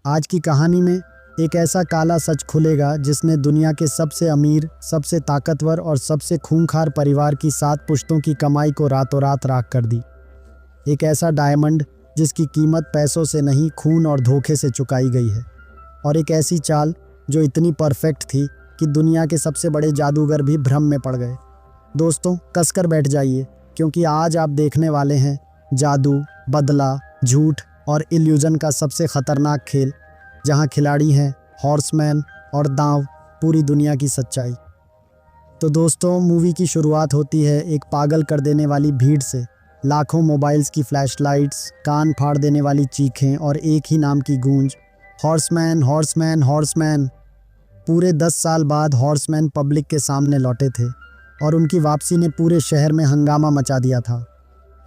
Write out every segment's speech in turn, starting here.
आज की कहानी में एक ऐसा काला सच खुलेगा जिसने दुनिया के सबसे अमीर, सबसे ताकतवर और सबसे खूंखार परिवार की 7 पुश्तों की कमाई को रातों रात राख कर दी। एक ऐसा डायमंड जिसकी कीमत पैसों से नहीं, खून और धोखे से चुकाई गई है। और एक ऐसी चाल जो इतनी परफेक्ट थी कि दुनिया के सबसे बड़े जादूगर भी भ्रम में पड़ गए। दोस्तों, कसकर बैठ जाइए, क्योंकि आज आप देखने वाले हैं जादू, बदला, झूठ और इल्यूजन का सबसे खतरनाक खेल, जहां खिलाड़ी हैं हॉर्समैन और दांव पूरी दुनिया की सच्चाई। तो दोस्तों, मूवी की शुरुआत होती है एक पागल कर देने वाली भीड़ से। लाखों मोबाइल्स की फ्लैशलाइट्स, कान फाड़ देने वाली चीखें और एक ही नाम की गूंज, हॉर्समैन, हॉर्समैन, हॉर्समैन। पूरे 10 साल बाद हॉर्समैन पब्लिक के सामने लौटे थे और उनकी वापसी ने पूरे शहर में हंगामा मचा दिया था।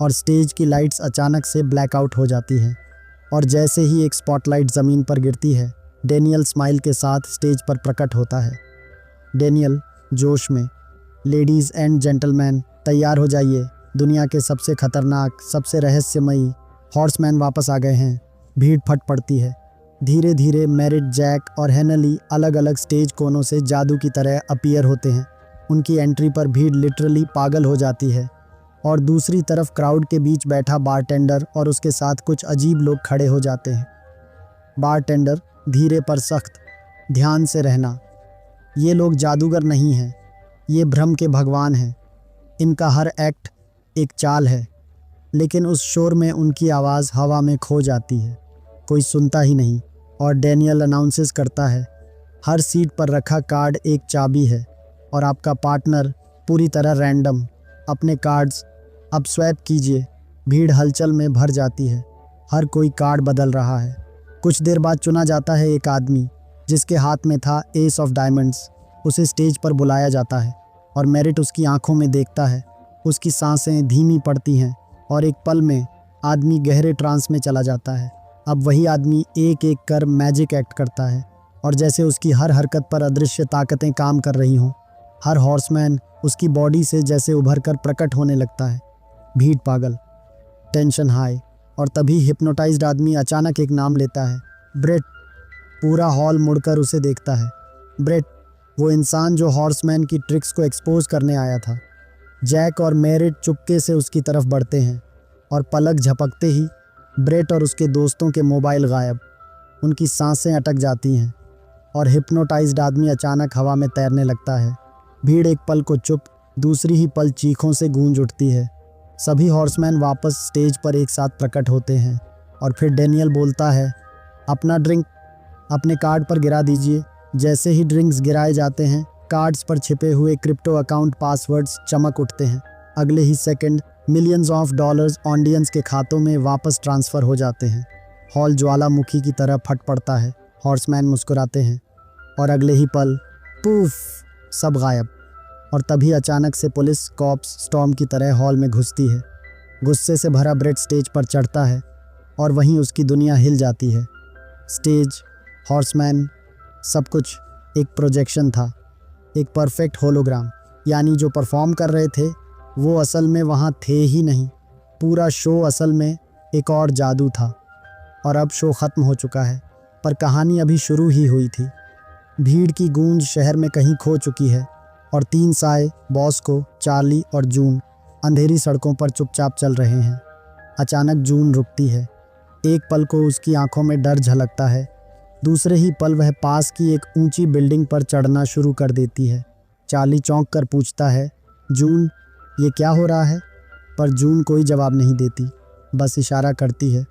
और स्टेज की लाइट्स अचानक से ब्लैकआउट हो जाती हैं और जैसे ही एक स्पॉटलाइट ज़मीन पर गिरती है, डेनियल स्माइल के साथ स्टेज पर प्रकट होता है। डेनियल जोश में, लेडीज़ एंड जेंटलमैन तैयार हो जाइए, दुनिया के सबसे खतरनाक, सबसे रहस्यमयी हॉर्समैन वापस आ गए हैं। भीड़ फट पड़ती है। धीरे धीरे मेरिट, जैक और हेनली अलग अलग स्टेज कोनों से जादू की तरह अपीयर होते हैं। उनकी एंट्री पर भीड़ लिटरली पागल हो जाती है और दूसरी तरफ क्राउड के बीच बैठा बारटेंडर और उसके साथ कुछ अजीब लोग खड़े हो जाते हैं। बारटेंडर धीरे पर सख्त, ध्यान से रहना। ये लोग जादूगर नहीं हैं, ये भ्रम के भगवान हैं। इनका हर एक्ट एक चाल है, लेकिन उस शोर में उनकी आवाज़ हवा में खो जाती है, कोई सुनता ही नहीं। और डेनियल अनाउंसेस करता है, हर सीट पर रखा कार्ड एक चाबी है और आपका पार्टनर पूरी तरह रैंडम। अपने कार्ड्स अब स्वैप कीजिए। भीड़ हलचल में भर जाती है, हर कोई कार्ड बदल रहा है। कुछ देर बाद चुना जाता है एक आदमी जिसके हाथ में था एस ऑफ डायमंड्स। उसे स्टेज पर बुलाया जाता है और मेरिट उसकी आंखों में देखता है। उसकी सांसें धीमी पड़ती हैं और एक पल में आदमी गहरे ट्रांस में चला जाता है। अब वही आदमी एक एक कर मैजिक एक्ट करता है और जैसे उसकी हर हरकत पर अदृश्य ताकतें काम कर रही हों। हर हॉर्समैन उसकी बॉडी से जैसे उभर कर प्रकट होने लगता है। भीड़ पागल, टेंशन हाई, और तभी हिप्नोटाइज्ड आदमी अचानक एक नाम लेता है, ब्रेट। पूरा हॉल मुड़कर उसे देखता है। ब्रेट, वो इंसान जो हॉर्समैन की ट्रिक्स को एक्सपोज करने आया था। जैक और मेरिट चुपके से उसकी तरफ बढ़ते हैं और पलक झपकते ही ब्रेट और उसके दोस्तों के मोबाइल गायब। उनकी सांसें अटक जाती हैं और हिप्नोटाइज्ड आदमी अचानक हवा में तैरने लगता है। भीड़ एक पल को चुप, दूसरी ही पल चीखों से गूंज उठती है। सभी हॉर्समैन वापस स्टेज पर एक साथ प्रकट होते हैं और फिर डेनियल बोलता है, अपना ड्रिंक अपने कार्ड पर गिरा दीजिए। जैसे ही ड्रिंक्स गिराए जाते हैं, कार्ड्स पर छिपे हुए क्रिप्टो अकाउंट पासवर्ड्स चमक उठते हैं। अगले ही second millions of dollars audience के खातों में वापस ट्रांसफ़र हो जाते हैं। हॉल ज्वालामुखी की तरह फट पड़ता है। हॉर्समैन मुस्कुराते हैं और अगले ही पल पूफ, सब गायब। और तभी अचानक से पुलिस कॉप्स स्टॉर्म की तरह हॉल में घुसती है। गुस्से से भरा ब्रेट स्टेज पर चढ़ता है और वहीं उसकी दुनिया हिल जाती है। स्टेज, हॉर्समैन, सब कुछ एक प्रोजेक्शन था, एक परफेक्ट होलोग्राम। यानी जो परफॉर्म कर रहे थे वो असल में वहाँ थे ही नहीं। पूरा शो असल में एक और जादू था। और अब शो ख़त्म हो चुका है, पर कहानी अभी शुरू ही हुई थी। भीड़ की गूंज शहर में कहीं खो चुकी है और 3 साए, बॉस्को, चार्ली और जून अंधेरी सड़कों पर चुपचाप चल रहे हैं। अचानक जून रुकती है। एक पल को उसकी आंखों में डर झलकता है, दूसरे ही पल वह पास की एक ऊंची बिल्डिंग पर चढ़ना शुरू कर देती है। चार्ली चौंक कर पूछता है, जून, ये क्या हो रहा है? पर जून कोई जवाब नहीं देती, बस इशारा करती है,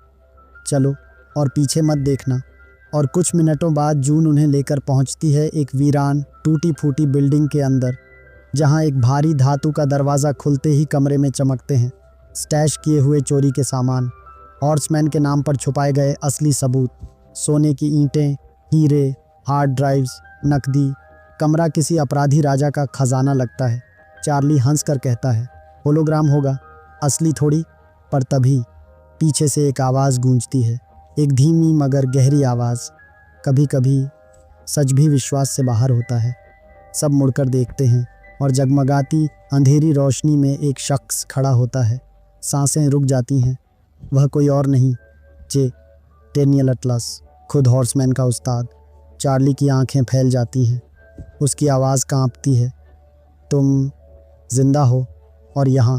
चलो और पीछे मत देखना। और कुछ मिनटों बाद जून उन्हें लेकर पहुंचती है एक वीरान, टूटी फूटी बिल्डिंग के अंदर, जहां एक भारी धातु का दरवाज़ा खुलते ही कमरे में चमकते हैं स्टैश किए हुए चोरी के सामान, हॉर्समैन के नाम पर छुपाए गए असली सबूत, सोने की ईंटें, हीरे, हार्ड ड्राइव्स, नकदी। कमरा किसी अपराधी राजा का खजाना लगता है। चार्ली हंसकर कहता है, होलोग्राम होगा, असली थोड़ी। पर तभी पीछे से एक आवाज़ गूंजती है, एक धीमी मगर गहरी आवाज़। कभी कभी सच भी विश्वास से बाहर होता है। सब मुड़कर देखते हैं और जगमगाती अंधेरी रोशनी में एक शख्स खड़ा होता है। सांसें रुक जाती हैं। वह कोई और नहीं, डेनियल अटलस, खुद हॉर्समैन का उस्ताद। चार्ली की आंखें फैल जाती हैं, उसकी आवाज़ कांपती है। तुम जिंदा हो और यहाँ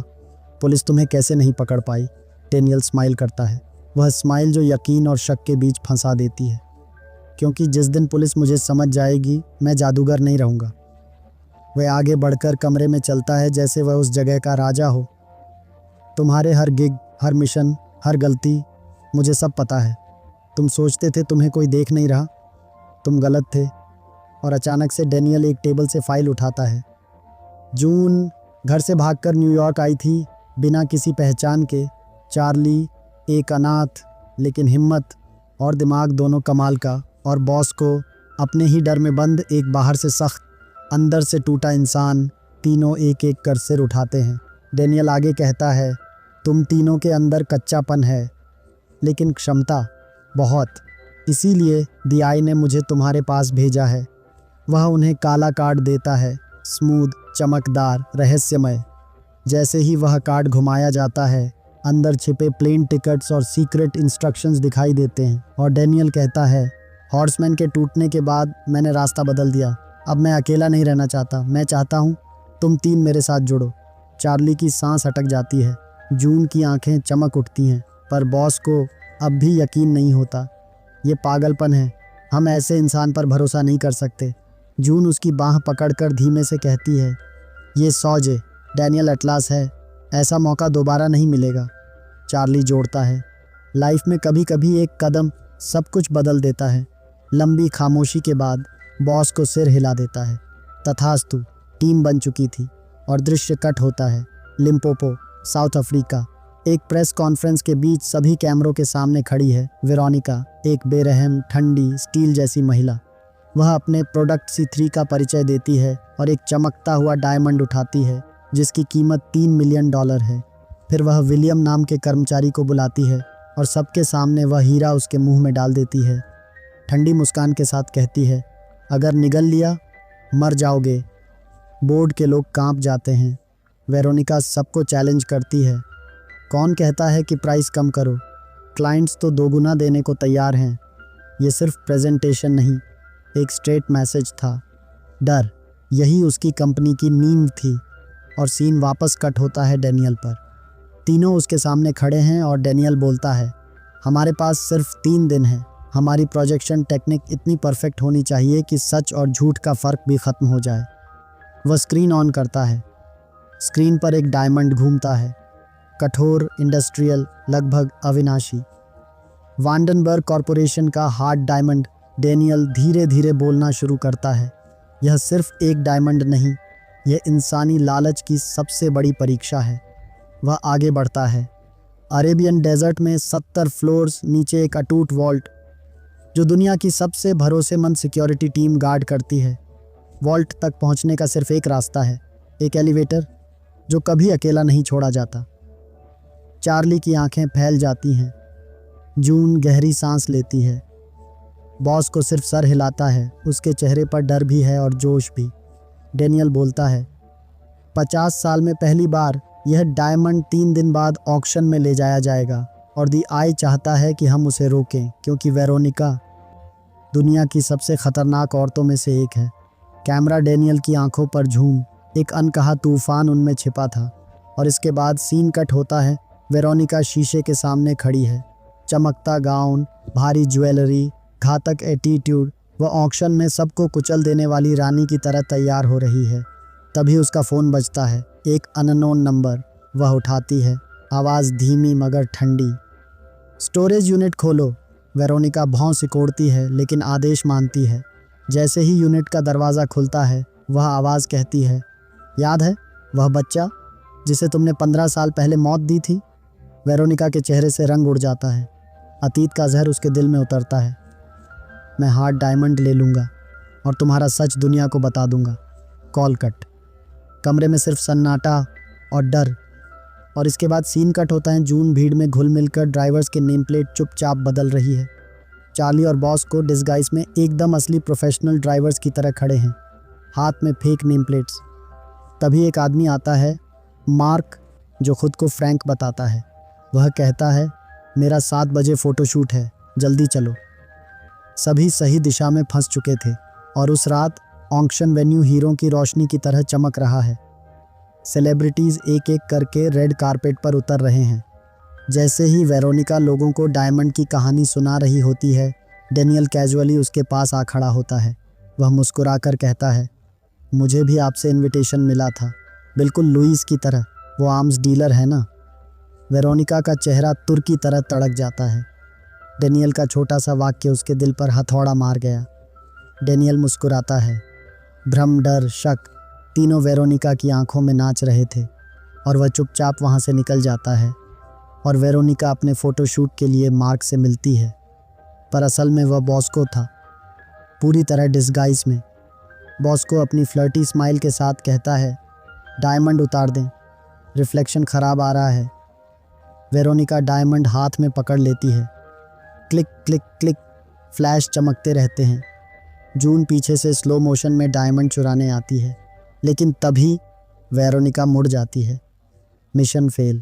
पुलिस तुम्हें कैसे नहीं पकड़ पाई? डेनियल स्माइल करता है, वह स्माइल जो यकीन और शक के बीच फंसा देती है। क्योंकि जिस दिन पुलिस मुझे समझ जाएगी, मैं जादूगर नहीं रहूँगा। वह आगे बढ़कर कमरे में चलता है जैसे वह उस जगह का राजा हो। तुम्हारे हर गिग, हर मिशन, हर गलती, मुझे सब पता है। तुम सोचते थे तुम्हें कोई देख नहीं रहा, तुम गलत थे। और अचानक से डेनियल एक टेबल से फाइल उठाता है। जून घर से भागकर न्यूयॉर्क आई थी, बिना किसी पहचान के। चार्ली एक अनाथ, लेकिन हिम्मत और दिमाग दोनों कमाल का। और बॉस को अपने ही डर में बंद, एक बाहर से सख्त, अंदर से टूटा इंसान। तीनों एक एक कर सिर उठाते हैं। डेनियल आगे कहता है, तुम तीनों के अंदर कच्चापन है, लेकिन क्षमता बहुत। इसीलिए DI ने मुझे तुम्हारे पास भेजा है। वह उन्हें काला कार्ड देता है, स्मूथ, चमकदार, रहस्यमय। जैसे ही वह कार्ड घुमाया जाता है, अंदर छिपे प्लेन टिकट्स और सीक्रेट इंस्ट्रक्शंस दिखाई देते हैं। और डेनियल कहता है, हॉर्समैन के टूटने के बाद मैंने रास्ता बदल दिया। अब मैं अकेला नहीं रहना चाहता। मैं चाहता हूँ तुम तीन मेरे साथ जुड़ो। चार्ली की सांस अटक जाती है, जून की आंखें चमक उठती हैं, पर बॉस को अब भी यकीन नहीं होता। ये पागलपन है, हम ऐसे इंसान पर भरोसा नहीं कर सकते। जून उसकी बाह पकड़कर धीमे से कहती है, ये सौजे डेनियल एटलास है, ऐसा मौका दोबारा नहीं मिलेगा। चार्ली जोड़ता है, लाइफ में कभी कभी एक कदम सब कुछ बदल देता है। लंबी खामोशी के बाद बॉस को सिर हिला देता है। तथास्तु, टीम बन चुकी थी और दृश्य कट होता है। Limpopo, south Africa. एक प्रेस कॉन्फ्रेंस के बीच सभी कैमरों के सामने खड़ी है वेरोनिका, एक बेरहम, ठंडी, स्टील जैसी महिला। वह अपने प्रोडक्ट C3 का परिचय देती है और एक चमकता हुआ डायमंड उठाती है जिसकी कीमत $3 मिलियन है। फिर वह विलियम नाम के कर्मचारी को बुलाती है और सबके सामने वह हीरा उसके मुंह में डाल देती है। ठंडी मुस्कान के साथ कहती है, अगर निगल लिया मर जाओगे। बोर्ड के लोग कांप जाते हैं। वेरोनिका सबको चैलेंज करती है, कौन कहता है कि प्राइस कम करो? क्लाइंट्स तो दोगुना देने को तैयार हैं। ये सिर्फ प्रेजेंटेशन नहीं, एक स्ट्रेट मैसेज था। डर, यही उसकी कंपनी की नींव थी। और सीन वापस कट होता है डेनियल पर। तीनों उसके सामने खड़े हैं और डेनियल बोलता है, हमारे पास सिर्फ 3 दिन है। हमारी प्रोजेक्शन टेक्निक इतनी परफेक्ट होनी चाहिए कि सच और झूठ का फ़र्क भी ख़त्म हो जाए। वह स्क्रीन ऑन करता है। स्क्रीन पर एक डायमंड घूमता है, कठोर, इंडस्ट्रियल, लगभग अविनाशी। वांडनबर्ग कॉरपोरेशन का हार्ड डायमंड। डेनियल धीरे धीरे बोलना शुरू करता है, यह सिर्फ एक डायमंड नहीं, यह इंसानी लालच की सबसे बड़ी परीक्षा है। वह आगे बढ़ता है। अरेबियन डेजर्ट में 70 फ्लोर्स नीचे एक अटूट वॉल्ट, जो दुनिया की सबसे भरोसेमंद सिक्योरिटी टीम गार्ड करती है। वॉल्ट तक पहुंचने का सिर्फ एक रास्ता है, एक एलिवेटर जो कभी अकेला नहीं छोड़ा जाता। चार्ली की आंखें फैल जाती हैं। जून गहरी सांस लेती है। बॉस को सिर्फ सर हिलाता है, उसके चेहरे पर डर भी है और जोश भी। डेनियल बोलता है, 50 साल में पहली बार यह डायमंड 3 दिन बाद ऑक्शन में ले जाया जाएगा और DI चाहता है कि हम उसे रोकें, क्योंकि वेरोनिका दुनिया की सबसे खतरनाक औरतों में से एक है। कैमरा डेनियल की आंखों पर झूम, एक अनकहा तूफान उनमें छिपा था। और इसके बाद सीन कट होता है। वेरोनिका शीशे के सामने खड़ी है, चमकता गाउन, भारी ज्वेलरी, घातक एटीट्यूड। वह ऑक्शन में सबको कुचल देने वाली रानी की तरह तैयार हो रही है। तभी उसका फ़ोन बजता है, एक अननोन नंबर। वह उठाती है, आवाज़ धीमी मगर ठंडी। स्टोरेज यूनिट खोलो। वेरोनिका भौं सिकोड़ती है लेकिन आदेश मानती है। जैसे ही यूनिट का दरवाज़ा खुलता है, वह आवाज़ कहती है, याद है वह बच्चा जिसे तुमने 15 साल पहले मौत दी थी? वेरोनिका के चेहरे से रंग उड़ जाता है। अतीत का जहर उसके दिल में उतरता है। मैं हार्ड डायमंड ले लूँगा और तुम्हारा सच दुनिया को बता दूँगा। Call cut. कमरे में सिर्फ सन्नाटा और डर। और इसके बाद सीन कट होता है। जून भीड़ में घुल मिलकर ड्राइवर्स के नेम प्लेट चुपचाप बदल रही है। चार्ली और बॉस को डिस्गाइज में एकदम असली प्रोफेशनल ड्राइवर्स की तरह खड़े हैं, हाथ में फेक नेम प्लेट्स। तभी एक आदमी आता है, मार्क, जो खुद को फ्रैंक बताता है। वह कहता है, मेरा 7 बजे फ़ोटोशूट है, जल्दी चलो। सभी सही दिशा में फंस चुके थे और उस रात ऑक्शन वेन्यू हीरो की रोशनी की तरह चमक रहा है। सेलिब्रिटीज एक एक करके रेड कारपेट पर उतर रहे हैं। जैसे ही वेरोनिका लोगों को डायमंड की कहानी सुना रही होती है, डेनियल कैजुअली उसके पास आ खड़ा होता है। वह मुस्कुराकर कहता है, मुझे भी आपसे इनविटेशन मिला था, बिल्कुल लुइस की तरह। वो आर्म्स डीलर है ना। वेरोनिका का चेहरा तुर की तरह तड़क जाता है। डेनियल का छोटा सा वाक्य उसके दिल पर हथौड़ा मार गया। डेनियल मुस्कुराता है। भ्रम, डर, शक तीनों वेरोनिका की आंखों में नाच रहे थे और वह चुपचाप वहां से निकल जाता है और वेरोनिका अपने फोटोशूट के लिए मार्क से मिलती है। पर असल में वह बॉस्को था, पूरी तरह डिस्गाइज में। बॉस्को अपनी फ्लर्टी स्माइल के साथ कहता है, डायमंड उतार दें, रिफ्लेक्शन ख़राब आ रहा है। वेरोनिका डायमंड हाथ में पकड़ लेती है। क्लिक क्लिक क्लिक फ्लैश चमकते रहते हैं। जून पीछे से स्लो मोशन में डायमंड चुराने आती है, लेकिन तभी वेरोनिका मुड़ जाती है। Mission fail.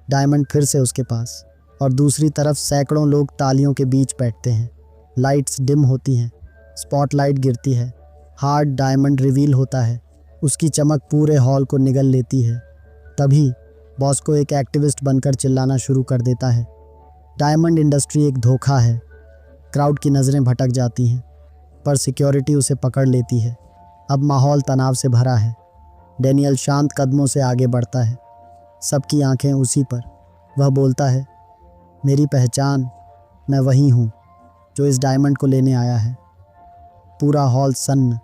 डायमंड फिर से उसके पास और दूसरी तरफ सैकड़ों लोग तालियों के बीच बैठते हैं। लाइट्स डिम होती हैं, स्पॉटलाइट गिरती है, हार्ड डायमंड रिवील होता है। उसकी चमक पूरे हॉल को निगल लेती है। तभी बॉस्को एक एक्टिविस्ट बनकर चिल्लाना शुरू कर देता है, डायमंड इंडस्ट्री एक धोखा है। क्राउड की नज़रें भटक जाती हैं, पर सिक्योरिटी उसे पकड़ लेती है। अब माहौल तनाव से भरा है। डेनियल शांत कदमों से आगे बढ़ता है, सबकी आंखें उसी पर। वह बोलता है, मेरी पहचान, मैं वही हूँ जो इस डायमंड को लेने आया है। पूरा हॉल सन्न।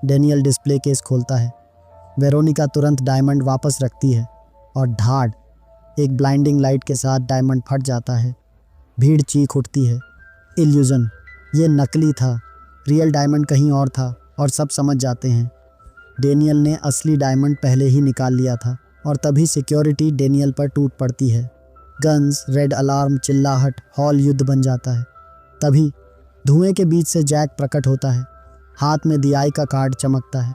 डेनियल डिस्प्ले केस खोलता है। वेरोनिका तुरंत डायमंड वापस रखती है और धाड़, एक ब्लाइंडिंग लाइट के साथ डायमंड फट जाता है। भीड़ चीख उठती है। इल्यूजन, ये नकली था, रियल डायमंड कहीं और था और सब समझ जाते हैं। डेनियल ने असली डायमंड पहले ही निकाल लिया था और तभी सिक्योरिटी डेनियल पर टूट पड़ती है। गन्स, रेड अलार्म, चिल्लाहट, हॉल युद्ध बन जाता है। तभी धुएं के बीच से जैक प्रकट होता है। हाथ में दियाई का कार्ड चमकता है।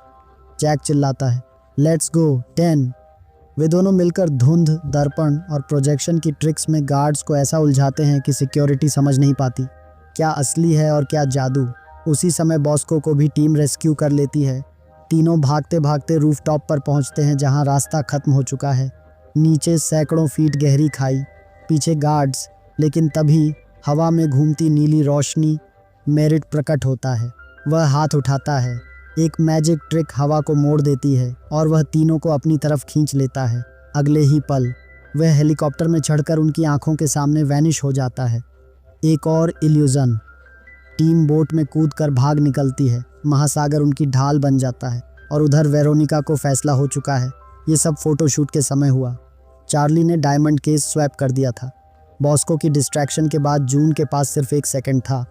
जैक चिल्लाता है, लेट्स गो 10। वे दोनों मिलकर धुंध, दर्पण और प्रोजेक्शन की ट्रिक्स में गार्ड्स को ऐसा उलझाते हैं कि सिक्योरिटी समझ नहीं पाती क्या असली है और क्या जादू। उसी समय बॉस्को को भी टीम रेस्क्यू कर लेती है। तीनों भागते भागते रूफटॉप पर पहुंचते हैं, जहां रास्ता खत्म हो चुका है। नीचे सैकड़ों फीट गहरी खाई, पीछे गार्ड्स। लेकिन तभी हवा में घूमती नीली रोशनी मेरिट प्रकट होता है। वह हाथ उठाता है, एक मैजिक ट्रिक हवा को मोड़ देती है और वह तीनों को अपनी तरफ खींच लेता है। अगले ही पल वह हेलीकॉप्टर में चढ़कर उनकी आंखों के सामने वैनिश हो जाता है। एक और इल्यूजन। टीम बोट में कूदकर भाग निकलती है। महासागर उनकी ढाल बन जाता है और उधर वेरोनिका को फैसला हो चुका है। ये सब फोटोशूट के समय हुआ। चार्ली ने डायमंड केस स्वैप कर दिया था। बॉस्को की डिस्ट्रैक्शन के बाद जून के पास सिर्फ 1 सेकंड था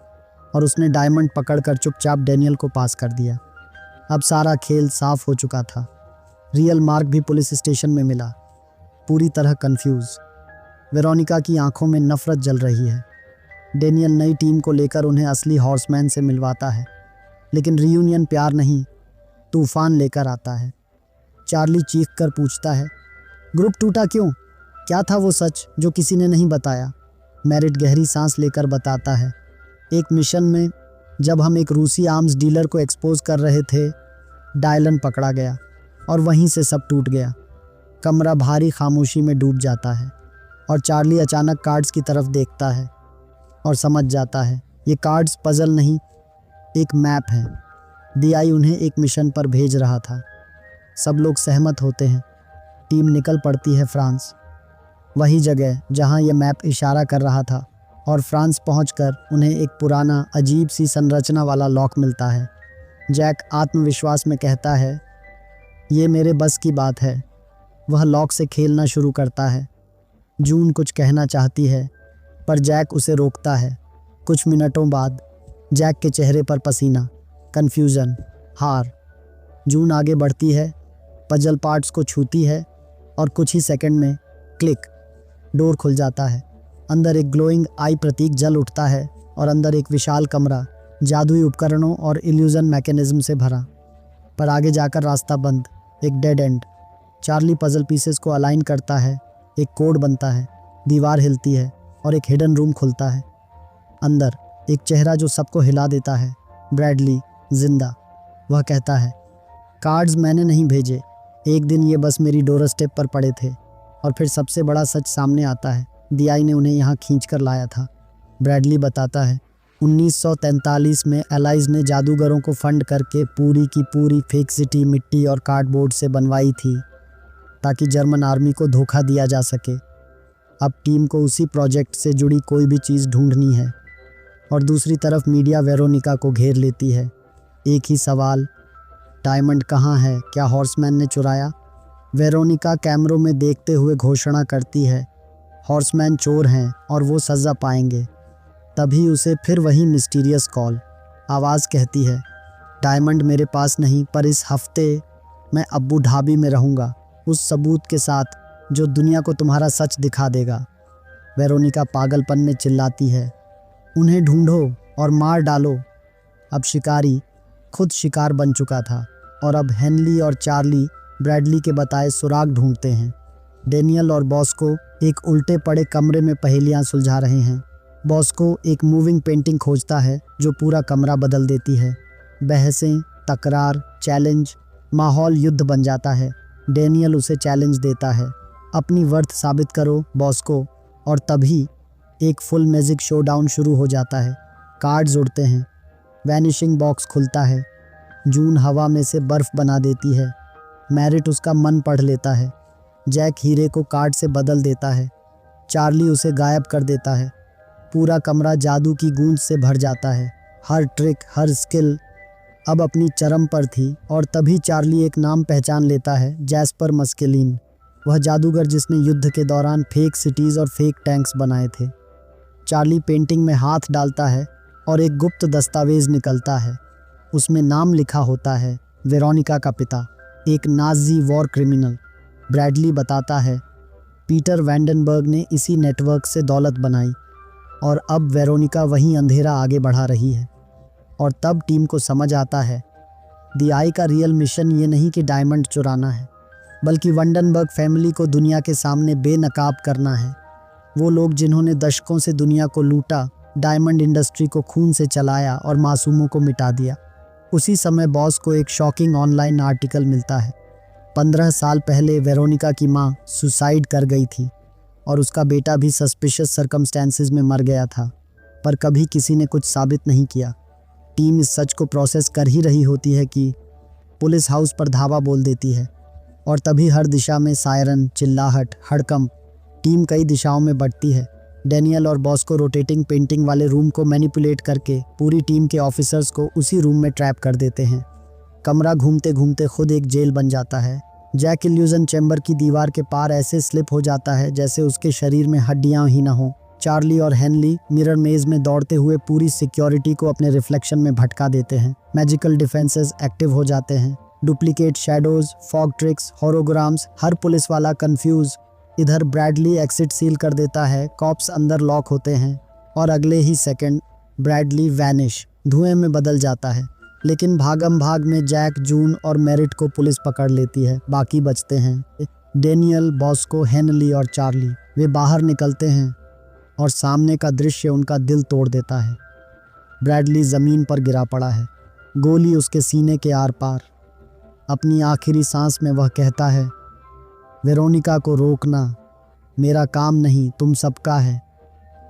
और उसने डायमंड पकड़कर चुपचाप डेनियल को पास कर दिया। अब सारा खेल साफ हो चुका था। रियल मार्क भी पुलिस स्टेशन में मिला, पूरी तरह कंफ्यूज। वेरोनिका की आंखों में नफरत जल रही है। डेनियल नई टीम को लेकर उन्हें असली हॉर्समैन से मिलवाता है, लेकिन रियूनियन प्यार नहीं, तूफान लेकर आता है। चार्ली चीख कर पूछता है, ग्रुप टूटा क्यों? क्या था वो सच जो किसी ने नहीं बताया? मेरिट गहरी सांस लेकर बताता है, एक मिशन में जब हम एक रूसी आर्म्स डीलर को एक्सपोज कर रहे थे, डायलन पकड़ा गया और वहीं से सब टूट गया। कमरा भारी खामोशी में डूब जाता है और चार्ली अचानक कार्ड्स की तरफ देखता है और समझ जाता है ये कार्ड्स पजल नहीं, एक मैप है। डीआई उन्हें एक मिशन पर भेज रहा था। सब लोग सहमत होते हैं। टीम निकल पड़ती है फ्रांस, वही जगह जहां यह मैप इशारा कर रहा था, और फ्रांस पहुंचकर उन्हें एक पुराना अजीब सी संरचना वाला लॉक मिलता है। जैक आत्मविश्वास में कहता है, ये मेरे बस की बात है। वह लॉक से खेलना शुरू करता है। जून कुछ कहना चाहती है, पर जैक उसे रोकता है। कुछ मिनटों बाद जैक के चेहरे पर पसीना, कन्फ्यूज़न, हार। जून आगे बढ़ती है, पजल पार्ट्स को छूती है और कुछ ही सेकंड में क्लिक, डोर खुल जाता है। अंदर एक ग्लोइंग आई प्रतीक जल उठता है और अंदर एक विशाल कमरा जादुई उपकरणों और इल्यूजन मैकेनिज्म से भरा। पर आगे जाकर रास्ता बंद, एक dead and. Charlie puzzle pieces को अलाइन करता है, एक कोड बनता है, दीवार हिलती है और एक हिडन रूम खुलता है। अंदर एक चेहरा जो सबको हिला देता है। ब्रैडली जिंदा। वह कहता है, कार्ड्स मैंने नहीं भेजे, एक दिन ये बस मेरी डोर स्टेप पर पड़े थे। और फिर सबसे बड़ा सच सामने आता है, DI ने उन्हें यहाँ खींच कर लाया था। ब्रैडली बताता है, 1943 में एलाइज ने जादूगरों को फंड करके पूरी की पूरी फेक सिटी मिट्टी और कार्डबोर्ड से बनवाई थी ताकि जर्मन आर्मी को धोखा दिया जा सके। अब टीम को उसी प्रोजेक्ट से जुड़ी कोई भी चीज़ ढूंढनी है। और दूसरी तरफ मीडिया वेरोनिका को घेर लेती है। एक ही सवाल, डायमंड कहाँ है, क्या हॉर्समैन ने चुराया? वेरोनिका कैमरों में देखते हुए घोषणा करती है, हॉर्समैन चोर हैं और वो सज़ा पाएंगे। तभी उसे फिर वही मिस्टीरियस कॉल। आवाज़ कहती है, डायमंड मेरे पास नहीं, पर इस हफ्ते मैं अब्बू ढाबी में रहूँगा, उस सबूत के साथ जो दुनिया को तुम्हारा सच दिखा देगा। वेरोनिका पागलपन में चिल्लाती है, उन्हें ढूंढो और मार डालो। अब शिकारी खुद शिकार बन चुका था और अब हेनली और चार्ली ब्रैडली के बताए सुराग ढूंढते हैं। डेनियल और बॉस्को एक उल्टे पड़े कमरे में पहेलियां सुलझा रहे हैं। बॉस्को एक मूविंग पेंटिंग खोजता है जो पूरा कमरा बदल देती है। बहसें, तकरार, चैलेंज, माहौल युद्ध बन जाता है। डेनियल उसे चैलेंज देता है, अपनी वर्थ साबित करो बॉस्को। और तभी एक फुल मैजिक शोडाउन शुरू हो जाता है। कार्ड्स उड़ते हैं, वैनिशिंग बॉक्स खुलता है, जून हवा में से बर्फ बना देती है। मैरिट उसका मन पढ़ लेता है। जैक हीरे को कार्ड से बदल देता है, चार्ली उसे गायब कर देता है। पूरा कमरा जादू की गूंज से भर जाता है। हर ट्रिक, हर स्किल अब अपनी चरम पर थी। और तभी चार्ली एक नाम पहचान लेता है, जैस्पर मस्केलिन, वह जादूगर जिसने युद्ध के दौरान फेक सिटीज़ और फेक टैंक्स बनाए थे। चार्ली पेंटिंग में हाथ डालता है और एक गुप्त दस्तावेज निकलता है। उसमें नाम लिखा होता है, वेरोनिका का पिता, एक नाज़ी वॉर क्रिमिनल। ब्रैडली बताता है, पीटर वैंडनबर्ग ने इसी नेटवर्क से दौलत बनाई और अब वेरोनिका वहीं अंधेरा आगे बढ़ा रही है। और तब टीम को समझ आता है, DI का रियल मिशन ये नहीं कि डायमंड चुराना है, बल्कि वंडनबर्ग फैमिली को दुनिया के सामने बेनकाब करना है। वो लोग जिन्होंने दशकों से दुनिया को लूटा, डायमंड इंडस्ट्री को खून से चलाया और मासूमों को मिटा दिया। उसी समय बॉस को एक शॉकिंग ऑनलाइन आर्टिकल मिलता है। 15 साल पहले वेरोनिका की माँ सुसाइड कर गई थी और उसका बेटा भी सस्पिशियस सर्कमस्टेंसेस में मर गया था, पर कभी किसी ने कुछ साबित नहीं किया। टीम इस सच को प्रोसेस कर ही रही होती है कि पुलिस हाउस पर धावा बोल देती है। और तभी हर दिशा में सायरन, चिल्लाहट, हड़कंप। टीम कई दिशाओं में बढ़ती है। डेनियल और बॉस को रोटेटिंग पेंटिंग वाले रूम को मैनिपुलेट करके पूरी टीम के ऑफिसर्स को उसी रूम में ट्रैप कर देते हैं। कमरा घूमते घूमते खुद एक जेल बन जाता है। जैक इल्यूजन चैम्बर की दीवार के पार ऐसे स्लिप हो जाता है जैसे उसके शरीर में हड्डियां ही ना हो। चार्ली और हेनली मिरर मेज में दौड़ते हुए पूरी सिक्योरिटी को अपने रिफ्लेक्शन में भटका देते हैं। मैजिकल डिफेंसेस एक्टिव हो जाते हैं। डुप्लीकेट शैडोज, फॉग ट्रिक्स, होरोग्राम्स, हर पुलिस वाला कंफ्यूज। इधर ब्रैडली एक्सिट सील कर देता है, कॉप्स अंदर लॉक होते हैं और अगले ही सेकंड ब्रैडली वैनिश, धुएं में बदल जाता है। लेकिन भागम भाग में जैक, जून और मेरिट को पुलिस पकड़ लेती है। बाकी बचते हैं डेनियल, बॉस्को, हेनली और चार्ली। वे बाहर निकलते हैं और सामने का दृश्य उनका दिल तोड़ देता है। ब्रैडली ज़मीन पर गिरा पड़ा है, गोली उसके सीने के आर पार। अपनी आखिरी सांस में वह कहता है, वेरोनिका को रोकना मेरा काम नहीं, तुम सबका है।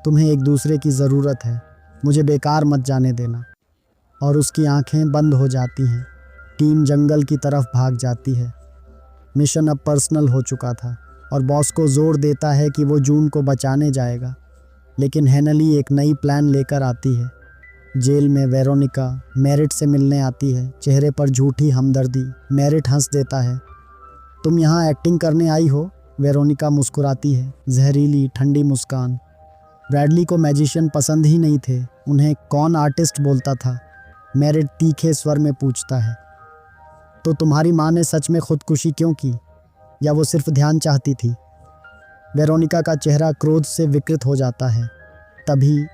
तुम्हें एक दूसरे की ज़रूरत है, मुझे बेकार मत जाने देना। और उसकी आंखें बंद हो जाती हैं। टीम जंगल की तरफ भाग जाती है। मिशन अब पर्सनल हो चुका था और बॉस को जोर देता है कि वो जून को बचाने जाएगा। लेकिन हेनली एक नई प्लान लेकर आती है। जेल में वेरोनिका मेरिट से मिलने आती है, चेहरे पर झूठी हमदर्दी। मेरिट हंस देता है, तुम यहाँ एक्टिंग करने आई हो? वेरोनिका मुस्कुराती है, जहरीली ठंडी मुस्कान। ब्रैडली को मैजिशियन पसंद ही नहीं थे, उन्हें कौन आर्टिस्ट बोलता था। मेरिट तीखे स्वर में पूछता है, तो तुम्हारी माँ ने सच में खुदकुशी क्यों की, या वो सिर्फ ध्यान चाहती थी? वेरोनिका का चेहरा क्रोध से विकृत हो जाता है। तभी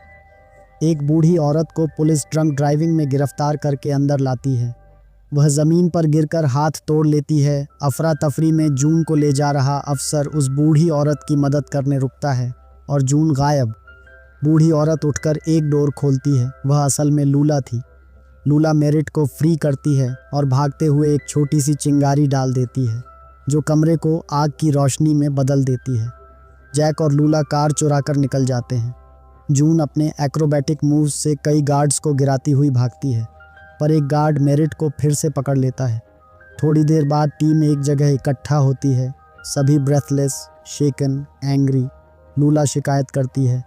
एक बूढ़ी औरत को पुलिस ड्रंक ड्राइविंग में गिरफ्तार करके अंदर लाती है। वह ज़मीन पर गिरकर हाथ तोड़ लेती है। अफरा तफरी में जून को ले जा रहा अफसर उस बूढ़ी औरत की मदद करने रुकता है और जून गायब। बूढ़ी औरत उठकर एक डोर खोलती है। वह असल में लूला थी। लूला मेरिट को फ्री करती है और भागते हुए एक छोटी सी चिंगारी डाल देती है जो कमरे को आग की रोशनी में बदल देती है। जैक और लूला कार चुराकर निकल जाते हैं। जून अपने एक्रोबैटिक मूव्स से कई गार्ड्स को गिराती हुई भागती है, पर एक गार्ड मेरिट को फिर से पकड़ लेता है। थोड़ी देर बाद टीम एक जगह इकट्ठा होती है, सभी ब्रेथलेस, शेकन, एंग्री। लूला शिकायत करती है,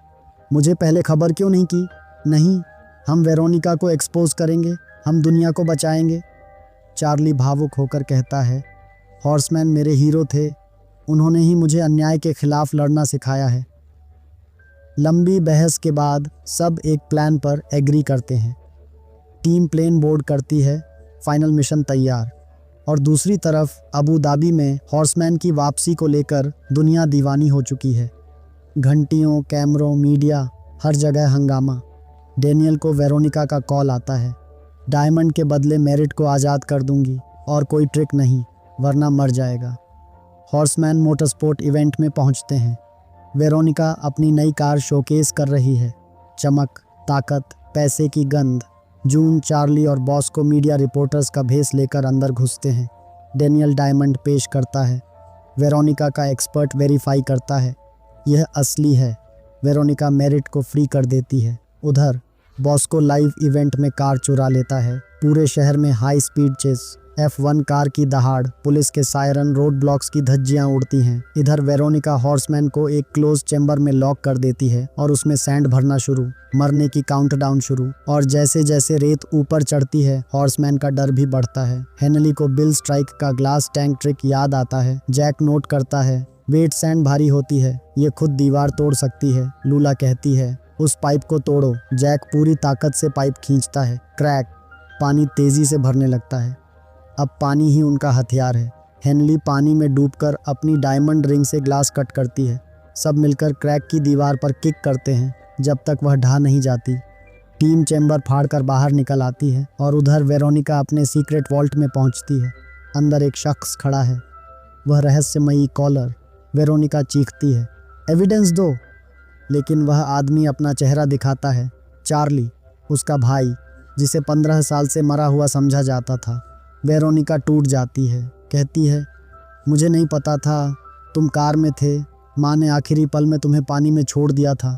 मुझे पहले खबर क्यों नहीं की? नहीं, हम वेरोनिका को एक्सपोज करेंगे, हम दुनिया को बचाएंगे। चार्ली भावुक होकर कहता है, हॉर्समैन मेरे हीरो थे, उन्होंने ही मुझे अन्याय के खिलाफ लड़ना सिखाया है। लंबी बहस के बाद सब एक प्लान पर एग्री करते हैं। टीम प्लेन बोर्ड करती है, फाइनल मिशन तैयार। और दूसरी तरफ अबू धाबी में हॉर्समैन की वापसी को लेकर दुनिया दीवानी हो चुकी है। घंटियों, कैमरों, मीडिया, हर जगह हंगामा। डेनियल को वेरोनिका का कॉल आता है, डायमंड के बदले मेरिट को आज़ाद कर दूंगी और कोई ट्रिक नहीं, वरना मर जाएगा। हॉर्समैन मोटरस्पोर्ट इवेंट में पहुंचते हैं। वेरोनिका अपनी नई कार शोकेस कर रही है। चमक, ताकत, पैसे की गंध। जून, चार्ली और बॉस को मीडिया रिपोर्टर्स का भेस लेकर अंदर घुसते हैं। डेनियल डायमंड पेश करता है। वेरोनिका का एक्सपर्ट वेरीफाई करता है, यह असली है। वेरोनिका मेरिट को फ्री कर देती है। उधर बॉस को लाइव इवेंट में कार चुरा लेता है। पूरे शहर में high speed chess, F1 car की दहाड़, पुलिस के सायरन, रोड ब्लॉक्स की धज्जियां उड़ती हैं। इधर वेरोनिका हॉर्समैन को एक क्लोज चेंबर में लॉक कर देती है और उसमें सैंड भरना शुरू, मरने की काउंटडाउन शुरू। और जैसे जैसे रेत ऊपर चढ़ती है, हॉर्समैन का डर भी बढ़ता है। हेनली को बिल स्ट्राइक का ग्लास टैंक ट्रिक याद आता है। जैक नोट करता है, वेट सैंड भारी होती है, ये खुद दीवार तोड़ सकती है। लूला कहती है, उस पाइप को तोड़ो। जैक पूरी ताकत से पाइप खींचता है। क्रैक, पानी तेजी से भरने लगता है। अब पानी ही उनका हथियार है। हेनली पानी में डूबकर अपनी डायमंड रिंग से ग्लास कट करती है। सब मिलकर क्रैक की दीवार पर किक करते हैं जब तक वह ढह नहीं जाती। टीम चैम्बर फाड़कर बाहर निकल आती है और उधर वेरोनिका अपने सीक्रेट वॉल्ट में पहुंचती है। अंदर एक शख्स खड़ा है, वह रहस्यमयी कॉलर। वेरोनिका चीखती है, एविडेंस दो, लेकिन वह आदमी अपना चेहरा दिखाता है। चार्ली, उसका भाई, जिसे 15 साल से मरा हुआ समझा जाता था। वेरोनिका टूट जाती है, कहती है, मुझे नहीं पता था तुम कार में थे, माँ ने आखिरी पल में तुम्हें पानी में छोड़ दिया था।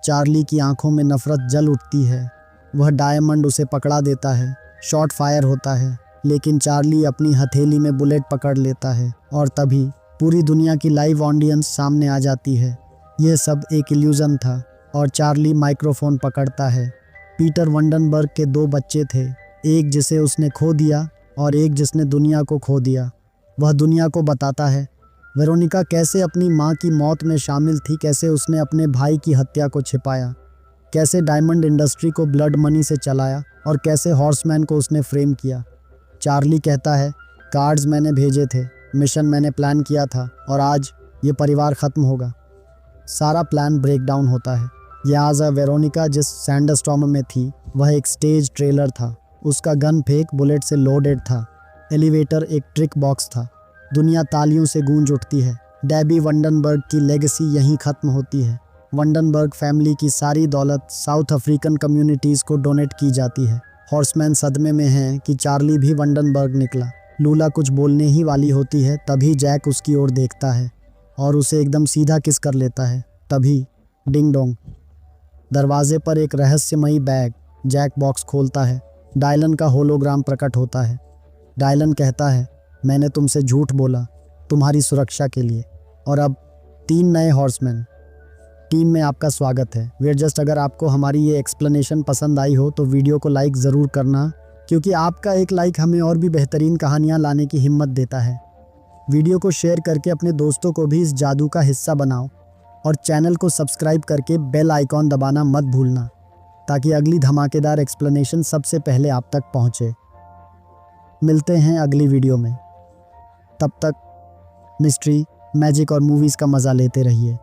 चार्ली की आंखों में नफरत जल उठती है। वह डायमंड उसे पकड़ा देता है। शॉट फायर होता है, लेकिन चार्ली अपनी हथेली में बुलेट पकड़ लेता है और तभी पूरी दुनिया की लाइव ऑडियंस सामने आ जाती है। यह सब एक इल्यूजन था और चार्ली माइक्रोफोन पकड़ता है। पीटर वंडनबर्ग के 2 बच्चे थे, एक जिसे उसने खो दिया और एक जिसने दुनिया को खो दिया। वह दुनिया को बताता है वेरोनिका कैसे अपनी माँ की मौत में शामिल थी, कैसे उसने अपने भाई की हत्या को छिपाया, कैसे डायमंड इंडस्ट्री को ब्लड मनी से चलाया और कैसे हॉर्समैन को उसने फ्रेम किया। चार्ली कहता है, कार्ड्स मैंने भेजे थे, मिशन मैंने प्लान किया था और आज ये परिवार ख़त्म होगा। सारा प्लान ब्रेक डाउन होता है। लिहाजा वेरोनिका जिस सैंडस्टॉर्म में थी वह एक स्टेज ट्रेलर था। उसका गन फेक बुलेट से लोडेड था। एलिवेटर एक ट्रिक बॉक्स था। दुनिया तालियों से गूंज उठती है। डेबी वंडनबर्ग की लेगेसी यहीं ख़त्म होती है। वंडनबर्ग फैमिली की सारी दौलत साउथ अफ्रीकन कम्युनिटीज़ को डोनेट की जाती है। हॉर्समैन सदमे में है कि चार्ली भी वंडनबर्ग निकला। लूला कुछ बोलने ही वाली होती है, तभी जैक उसकी ओर देखता है और उसे एकदम सीधा किस कर लेता है। तभी डिंग डोंग, दरवाजे पर एक रहस्यमयी बैग। जैक बॉक्स खोलता है। डायलन का होलोग्राम प्रकट होता है। डायलन कहता है, मैंने तुमसे झूठ बोला तुम्हारी सुरक्षा के लिए। और अब 3 नए हॉर्समैन। टीम में आपका स्वागत है। वेयर जस्ट, अगर आपको हमारी ये एक्सप्लेनेशन पसंद आई हो तो वीडियो को लाइक ज़रूर करना, क्योंकि आपका एक लाइक हमें और भी बेहतरीन कहानियाँ लाने की हिम्मत देता है। वीडियो को शेयर करके अपने दोस्तों को भी इस जादू का हिस्सा बनाओ और चैनल को सब्सक्राइब करके बेल आइकॉन दबाना मत भूलना, ताकि अगली धमाकेदार एक्सप्लेनेशन सबसे पहले आप तक पहुँचे। मिलते हैं अगली वीडियो में। तब तक मिस्ट्री, मैजिक और मूवीज़ का मज़ा लेते रहिए।